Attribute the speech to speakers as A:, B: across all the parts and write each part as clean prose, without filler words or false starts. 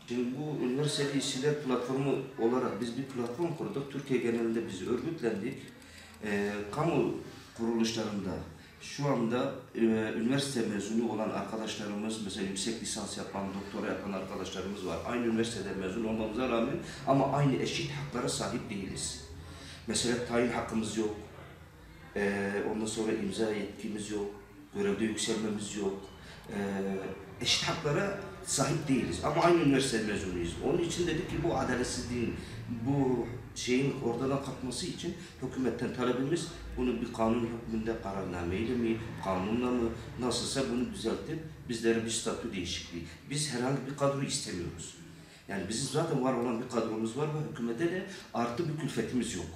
A: Şimdi bu üniversiteli işçiler platformu olarak biz bir platform kurduk. Türkiye genelinde biz örgütlendik. Kamu kuruluşlarında şu anda üniversite mezunu olan arkadaşlarımız, mesela yüksek lisans yapan, doktora yapan arkadaşlarımız var. Aynı üniversitede mezun olmamıza rağmen ama aynı eşit haklara sahip değiliz. Mesela tayin hakkımız yok. Ondan sonra imza yetkimiz yok. Görevde yükselmemiz yok. Eşit haklara sahip değiliz ama aynı üniversite mezunuyuz. Onun için dedik ki bu adaletsizliğin, bu şeyin ortadan kalkması için hükümetten talebimiz bunu bir kanun hükmünde kararnameyle mi, kanunla mı, nasılsa bunu düzeltip bizlere bir statü değişikliği. Biz herhangi bir kadro istemiyoruz. Yani bizim zaten var olan bir kadromuz var ve hükümete de artı bir külfetimiz yok.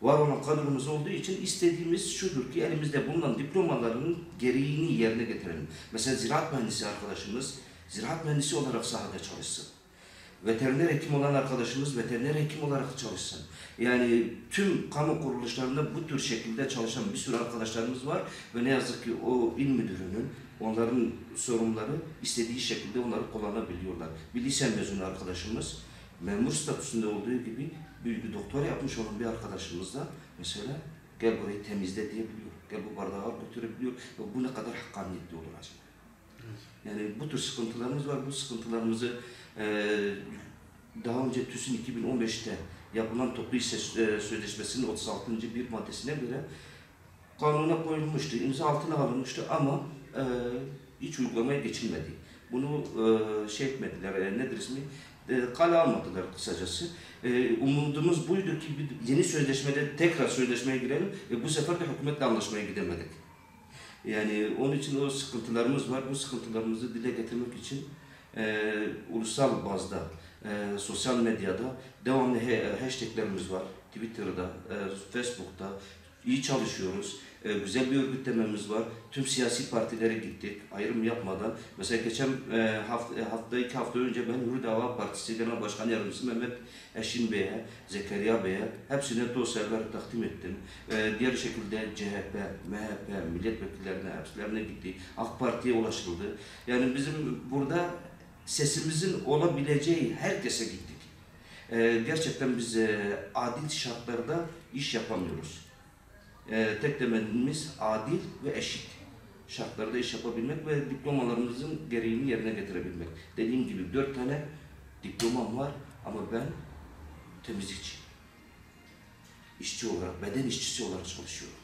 A: Var olan kadromuz olduğu için istediğimiz şudur ki elimizde bulunan diplomalarının gereğini yerine getirelim. Mesela ziraat mühendisi arkadaşımız ziraat mühendisi olarak sahada çalışsın. Veteriner hekim olan arkadaşımız veteriner hekim olarak çalışsın. Yani tüm kamu kuruluşlarında bu tür şekilde çalışan bir sürü arkadaşlarımız var ve ne yazık ki o il müdürünün, onların sorumluları istediği şekilde onları kullanabiliyorlar. Bir lise mezunu arkadaşımız memur statüsünde olduğu gibi bir doktora yapmış olan bir arkadaşımız da mesela gel burayı temizle diyebiliyor. Gel bu bardağı al götürebiliyor. Bu ne kadar hakkaniyetli olur acaba? Yani bu tür sıkıntılarımız var. Bu sıkıntılarımızı daha önce TÜSİN 2015'te yapılan toplu iş sözleşmesinin 36. bir maddesine göre kanuna koyulmuştu, imza altına alınmıştı ama hiç uygulamaya geçilmedi. Bunu şey etmediler, nedir ismi? Kale almadılar kısacası. Umudumuz buydu ki yeni sözleşmede tekrar sözleşmeye girelim. Bu sefer de hükümetle anlaşmaya gidemedik. Yani onun için o sıkıntılarımız var. Bu sıkıntılarımızı dile getirmek için ulusal bazda, sosyal medyada devamlı hashtaglerimiz var. Twitter'da, Facebook'ta iyi çalışıyoruz. Güzel bir örgütlememiz var. Tüm siyasi partilere gittik, ayrım yapmadan. Mesela geçen iki hafta önce ben Hür Dava Partisi Genel Başkan Yardımcısı Mehmet Eşin Bey'e, Zekeriya Bey'e hepsine dosyaları takdim ettim. Diğer şekilde CHP, MHP, milletvekillerine, hepsine gitti. AK Parti'ye ulaşıldı. Yani bizim burada sesimizin olabileceği herkese gittik. Gerçekten biz adil şartlarda iş yapamıyoruz. Tek temennimiz adil ve eşit şartlarda iş yapabilmek ve diplomalarımızın gereğini yerine getirebilmek. Dediğim gibi 4 tane diplomam var ama ben temizlikçi, işçi olarak, beden işçisi olarak çalışıyorum.